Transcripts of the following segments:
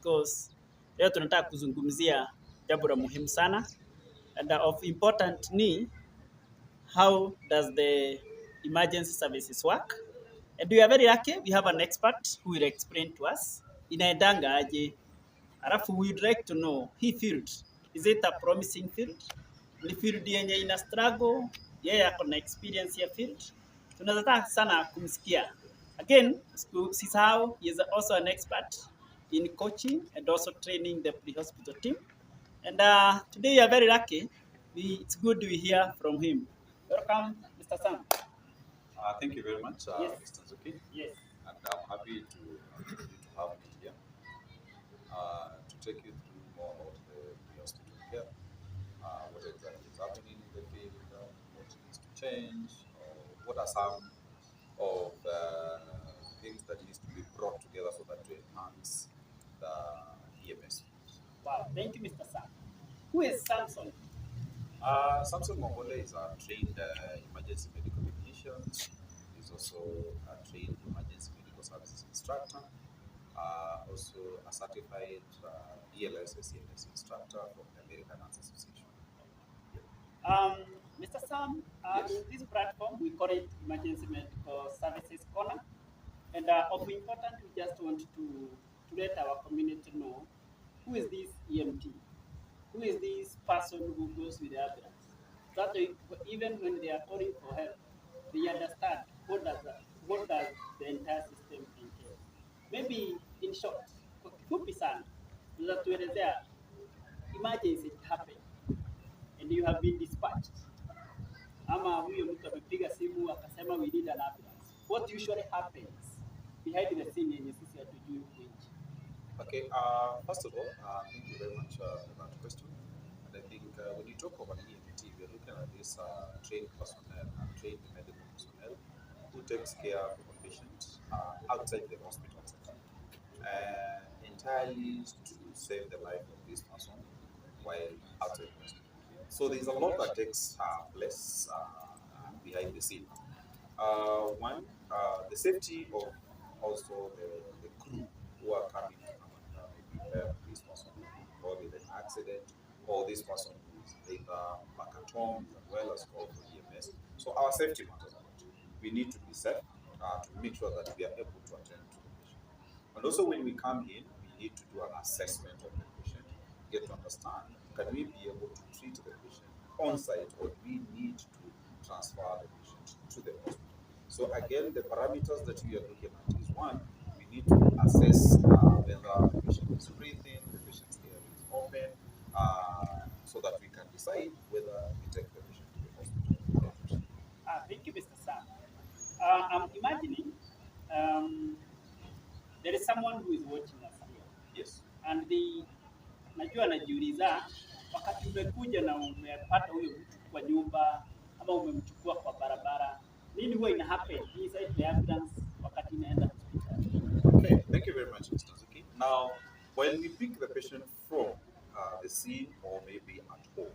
because leo tunataka kuzungumzia jambo la muhimu sana and of important ni how does the emergency services work, and we are very lucky we have an expert who will explain to us inaendanga aje, alafu we would like to know hii field, is it a promising field, ni field yenye ina struggle, yeye ako na experience ya field, tunataka sana kumsikia. Again, sisahau, he is also an expert in coaching and also training the pre-hospital team. And today we are very lucky. It's good we hear from him. Welcome, Mr. Sam. Thank you very much, Yes. Mr. Zuki. Yes. And I'm happy to have me here to take you through more about the hospital here, what exactly is happening in the field, what needs to change, or what are some of the things that needs to be brought together so that to enhance the EMS. Wow, thank you, Mr. Sam. Who is Samson? Samson Mongole is a trained emergency medical technician. He's also a trained emergency medical services instructor. Also a certified ELS EMS instructor from the American Nurse Association. Mr. Sam, Yes. in this platform, we call it Emergency Medical Services Corner. And of important, we just want to let our community know who is this EMT? Who is this person who goes with the ambulance? That even when they are calling for help, they understand what does the entire system entail. Maybe in short, kwa kifupi sana, tunatuelezea emergency happened and you have been dispatched. Ama huyo mtu amepiga simu akasema we need an ambulance. What usually happens behind the scene yenye sisi hatujui huko nje? Okay, first of all, thank you very much for that question. And I think when you talk about EMT, we're looking at this trained personnel, trained medical personnel who takes care of a patient outside the hospital setting, entirely to save the life of this person while outside the hospital. So there's a lot that takes place behind the scene. One, the safety of also the crew who are coming to come and maybe help this person or with an accident, or this person who is either back at home as well as called for EMS. So our safety matters a lot. We need to be safe to make sure that we are able to attend to the patient. And also when we come in, we need to do an assessment of the patient, get to understand, can we be able to treat the patient on site, or do we need to transfer the patient to the hospital? So again, the parameters that we are looking at is one, we need to assess whether the patient is breathing, the patient's ear is open, so that we can decide whether we take the patient to the hospital. Thank you, Mr. Sam. I'm imagining there is someone who is watching us here. Yes. And najua anajiuliza wakati umekuja na umepata huyo mtu kwa nyumba ama umemchukua kwa barabara, nini huwa ina happen inside the ambulance wakati inaenda hospitali? Okay, thank you very much, Mr. Zuki. Now, when we pick the patient from the scene or maybe at home,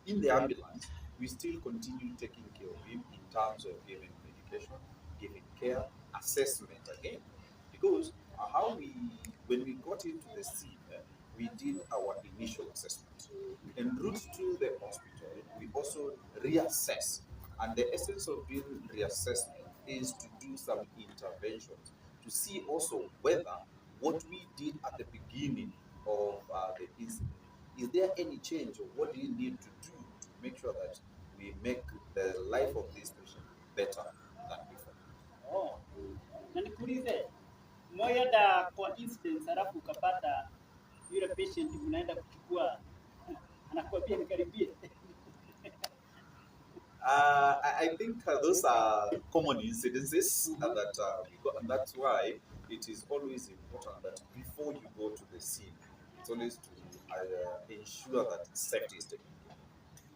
in the ambulance, we still continue taking care of him in terms of giving medication, giving care, assessment again. Because when we got into the scene, we did our initial assessment. En route to the hospital, we also reassess. And the essence of doing reassessment is to do some interventions to see also whether what we did at the beginning of the incident, is there any change, or what do you need to do to make sure that we make the life of this patient better than before? Oh, na nikuulize, moja da kwa incidents alafu ukapata yule patient mnaenda kuchukua anakuambia nikaribie. I think those are common incidences that we got, and that's why it is always important that before you go to the scene, it's always to ensure that safety is taken care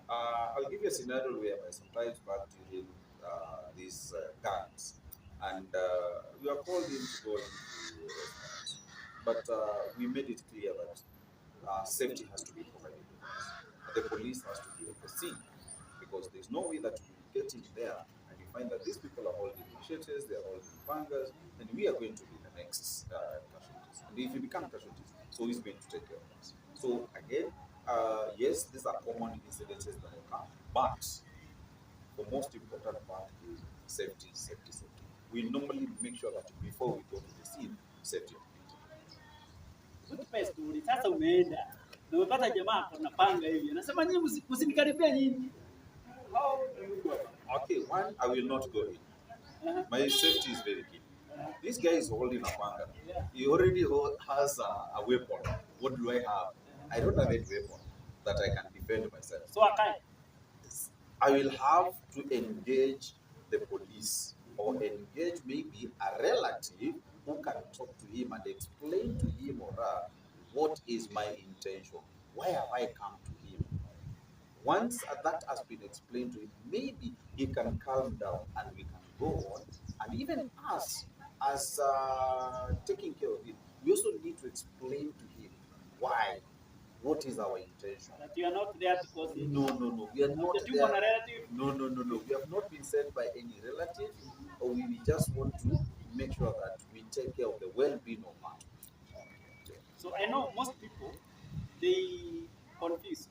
of. I'll give you a scenario where sometimes back during these guns, and we are called in to go into response, but we made it clear that safety has to be provided. The police has to be at the scene, because there's no way that we get in there and you find that these people are holding machetes, they are holding bangers, and we are going to be the next casualties. And if you become casualties, So who is going to take care of us? So again, yes, these are common incidences that occur, but the most important part is safety, safety, safety. We normally make sure that before we go to the scene, safety. Tupe story. Sasa umeenda na umepata jamaa anapanga hivi, anasema nyinyi msinikaribia nyinyi. How do you go? Okay, one, I will not go in. My safety is very key. This guy is holding a panga. He already has a weapon. What do I have? I don't have any weapon that I can defend myself. So akai. I will have to engage the police or engage maybe a relative who can talk to him and explain to him or her what is my intention. Why have I come to him? Once that has been explained to him, maybe he can calm down and we can go on. And even us, as taking care of him, we also need to explain to him why. What is our intention? That you are not there because No. We are not there. On a relative. No. We have not been sent by any relative, or we just want to make sure that we take care of the well-being of man. So I know most people, they confuse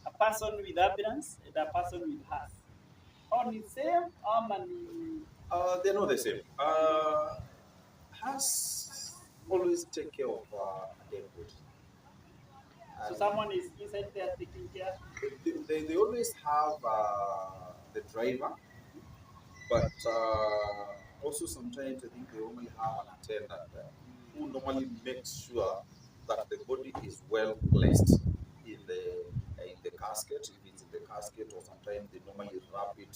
a person with ambulance and a person with hearse. On the same they're not the same. Has always take care of dead body. So someone is inside there taking care. They always have the driver, but also sometimes I think they only have an attendant there who normally makes sure that the body is well placed in the casket, if it's in the casket, or sometimes they normally wrap it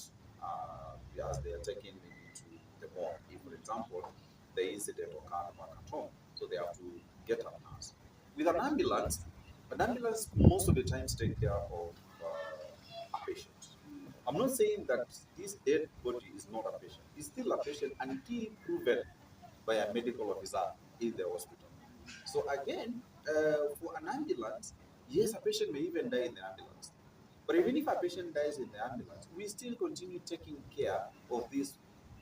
as they are taking it into the morgue. If, for example, the incident occurred back at home, so they have to get a nurse. With an ambulance most of the times take care of a patient. I'm not saying that this dead body is not a patient. It's still a patient until proven by a medical officer in the hospital. So again, for an ambulance, yes, a patient may even die in the ambulance. But even if a patient dies in the ambulance, we still continue taking care of this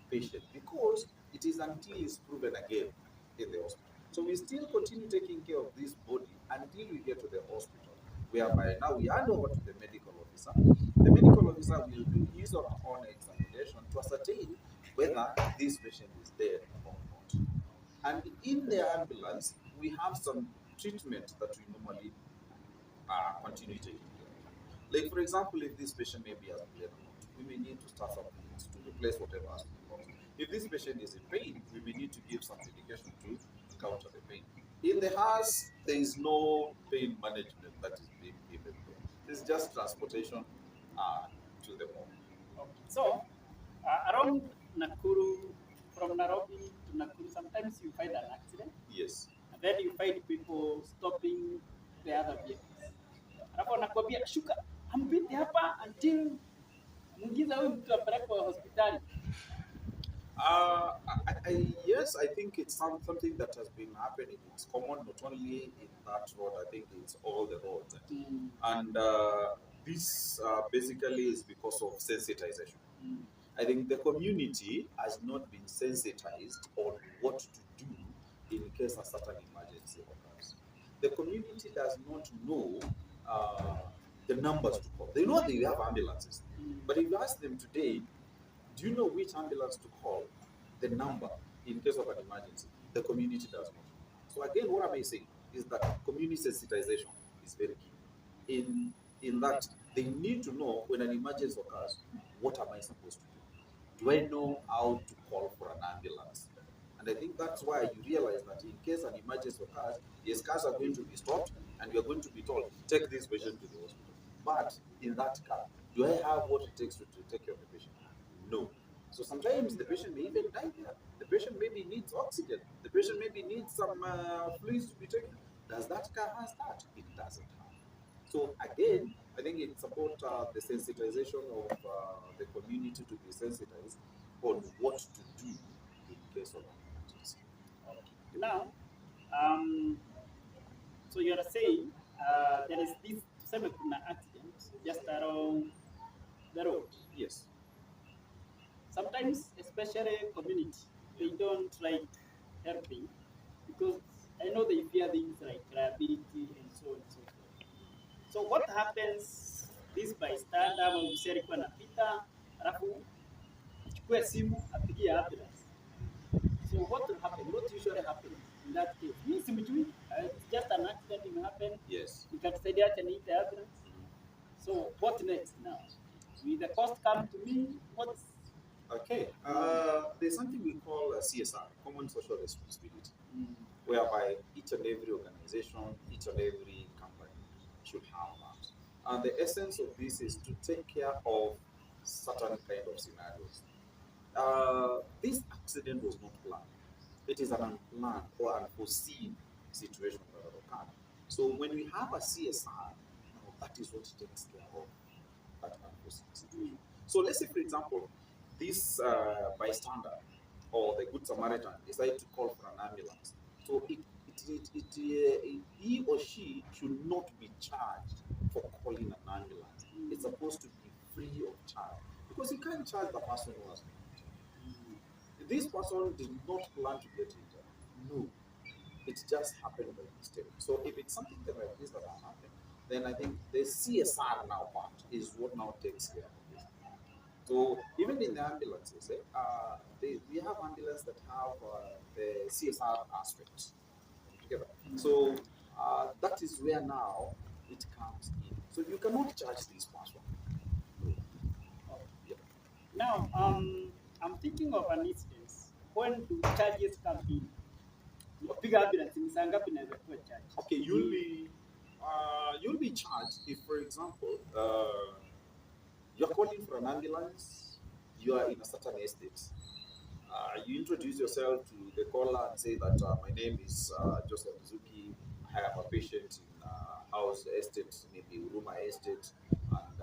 patient because it is until it's proven again in the hospital. So we still continue taking care of this body until we get to the hospital, whereby now we hand over to the medical officer. The medical officer will do his or her own examination to ascertain whether this patient is dead or not. And in the ambulance, we have some treatment that we normally continue taking care of. Like, for example, if this patient maybe has bled a lot, we may need to start some things to replace whatever has been lost. If this patient is in pain, we may need to give some medication to counter the pain. In the house, there is no pain management that is being given there. It's just transportation to the morgue. So, around Nakuru, from Nairobi to Nakuru, sometimes you find an accident. Yes. And then you find people stopping the other vehicles. Alafu anakuambia shuka, hampiti hapa until mwingiza huyu mtu apelekwe hospitali. Yes, I think it's something that has been happening. It's common not only in that road, I think it's all the roads. And this basically is because of sensitization. I think the community has not been sensitized on what to do in case a certain emergency occurs. The community does not know the numbers to call. They know they have ambulances, but if you ask them today, do you know which ambulance to call? The number in case of an emergency. The community does not. So again, what am I saying is that community sensitization is very key. In that they need to know when an emergency occurs, what am I supposed to do? Do I know how to call for an ambulance? And I think that's why you realize that in case an emergency occurs, yes, cars are going to be stopped and you are going to be told, take this patient to the hospital. But in that car, do I have what it takes to take care of the patient? No. So sometimes the patient may even die there. The patient maybe needs oxygen. The patient maybe needs some fluids to be taken. Does that car has that? It doesn't have. So again, I think it's about the sensitization of the community to be sensitized on what to do in case of an emergency. Now, so you are saying there is this accident just around the road. Yes. Sometimes, especially community, they don't like helping because what happens, this bystander ama mzee alikuwa anapita, alafu chukue simu apigie ambulance. So what will happen? What usually happens in that case? Mimi simjui. It's just an accident it happened. Yes. Nikatusaidia acha niite ambulance. So what next now? Will the cost come to me? What's Okay. There's something we call a CSR, Common Social Responsibility, whereby each and every organization, each and every company should have that. And the essence of this is to take care of certain kind of scenarios. This accident was not planned. It is an unplanned or unforeseen situation that occurred. So when we have a CSR, now that is what takes care of that unforeseen situation. So let's say, for example, this bystander or the Good Samaritan decide to call for an ambulance. So he or she should not be charged for calling an ambulance. It's supposed to be free of charge because you can't charge the person who has been injured. This person did not plan to get injured. No, it just happened by mistake. So if it's something like this that has happened, then I think the CSR now part is what now takes care of this. So even in the ambulances, we have ambulances that have the CSR aspect together. So that is where now it comes in. So you cannot charge this person. Yeah. now? I'm thinking of an instance. When do charges come in? Piga ambulance ni saa ngapi naweza kuwa charge? Okay, you'll be charged if, for example, you're calling for an ambulance, you are in a certain estate. You introduce yourself to the caller and say that my name is Joseph Mizuki. I have a patient in house estate, maybe Uruma Estate, and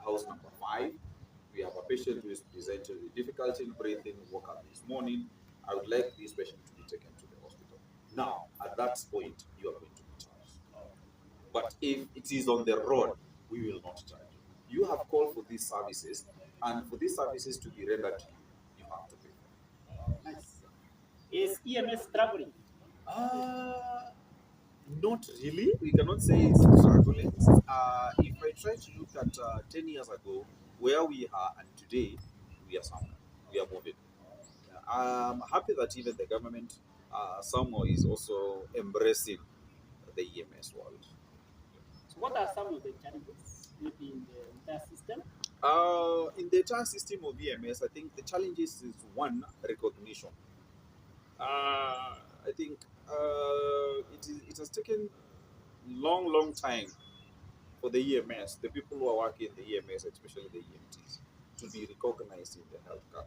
house number 5. We have a patient who is presented with difficulty in breathing, woke up this morning. I would like this patient to be taken to the hospital. Now, at that point, you are going to be charged. But if it is on the road, we will not charge you. You have called for these services, and for these services to be rendered to you, you have to pay. Nice. Is EMS struggling? Not really. We cannot say it's struggling. If I try to look at 10 years ago, where we are and today, we are somewhere. We are moving. I'm happy that even the government somehow is also embracing the EMS world. So what are some of the challenges maybe in the entire system? In the entire system of EMS, I think the challenges is one, recognition. I think it has taken long time for the EMS, the people who are working in the EMS, especially the EMTs, to be recognized in the healthcare.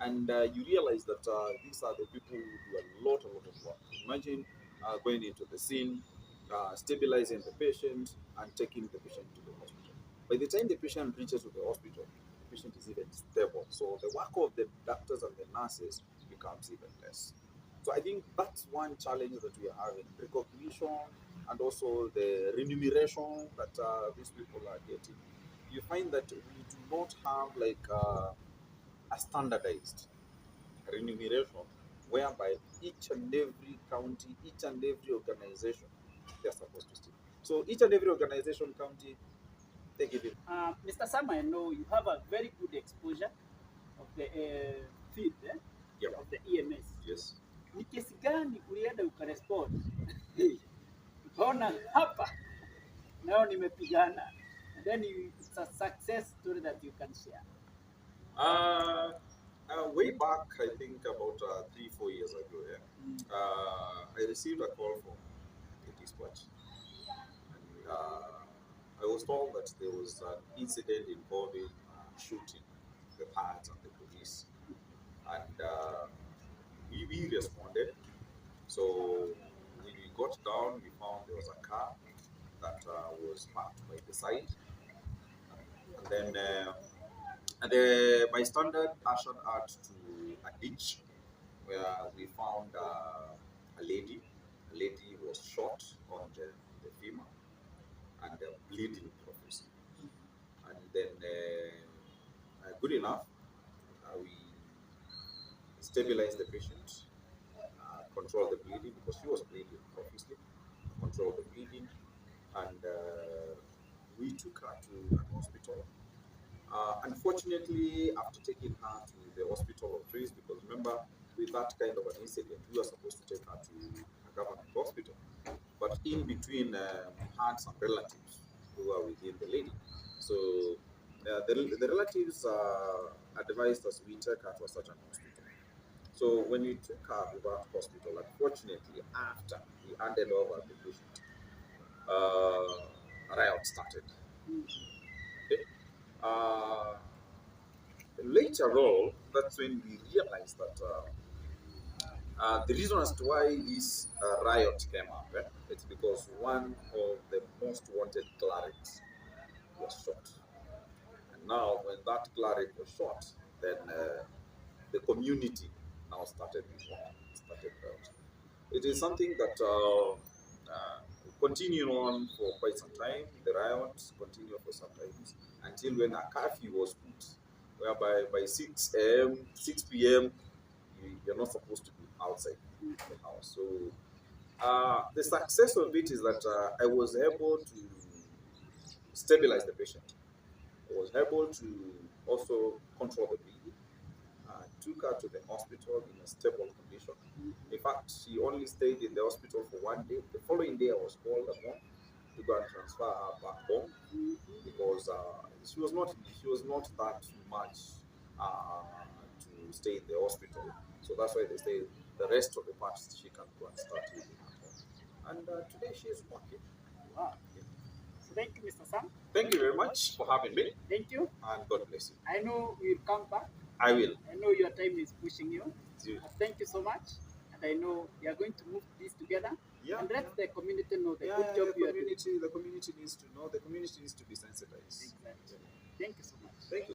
And you realize that these are the people who do a lot of work. Imagine going into the scene, stabilizing the patient, and taking the patient to the hospital. By the time the patient reaches to the hospital, the patient is even stable. So the work of the doctors and the nurses becomes even less. So I think that's one challenge that we are having: recognition and also the remuneration that these people are getting. You find that we do not have like a standardized remuneration whereby each and every county, each and every organization, they're supposed to stick. So each and every organization, county, they give it. Mr. Sam, I know you have a very good exposure of the field Yep. of the EMS. Yes. Ni kesi gani ulienda ukarespond? Ukaona hapa nao nimepigana, and then it's a success story that you can share. Way back, I think about 3-4 years ago, I received a call from the dispatch. And, I was told that there was an incident involving shooting the parts and the police. And we responded. So when we got down, we found there was a car that was parked by the side. And then the bystander ushered us to a ditch where we found a lady. A lady was shot on the femur and bleeding profusely. And then, good enough, we stabilized the patient, controlled the bleeding because she was bleeding profusely, controlled the bleeding, and we took her to an hospital. Unfortunately, after taking her to the hospital of trees, because remember, with that kind of an incident, we were supposed to take her to a government hospital. But in between, we had some relatives who were within the lady. So the relatives advised us we take her to a certain hospital. So when we took her to that hospital, unfortunately, after we handed over the patient, a riot started. Okay? Later on, that's when we realized that the reason as to why this riot came up, it's because one of the most wanted clerics was shot. And now, when that cleric was shot, then the community now started out. It is something that continued on for quite some time. The riots continued for some time until when a curfew was put, whereby by 6 p.m., you're not supposed to be outside the house. So the success of it is that I was able to stabilize the patient. I was able to also control the bleeding. Took her to the hospital in a stable condition. In fact, she only stayed in the hospital for 1 day. The following day, I was called at home to go and transfer her back home because she was not that much to stay in the hospital. So that's why they say the rest of the parts she can go and start living at home. And today she is working. Wow. So thank you, Mr. Sam. Thank you very much for having me. Thank you. And God bless you. I know we'll come back. I will. I know your time is pushing you. Thank you so much. And I know we are going to move this together. Yeah. And let the community know the good job you are doing. The community needs to know. The community needs to be sensitized. Exactly. Thank you so much. Thank you.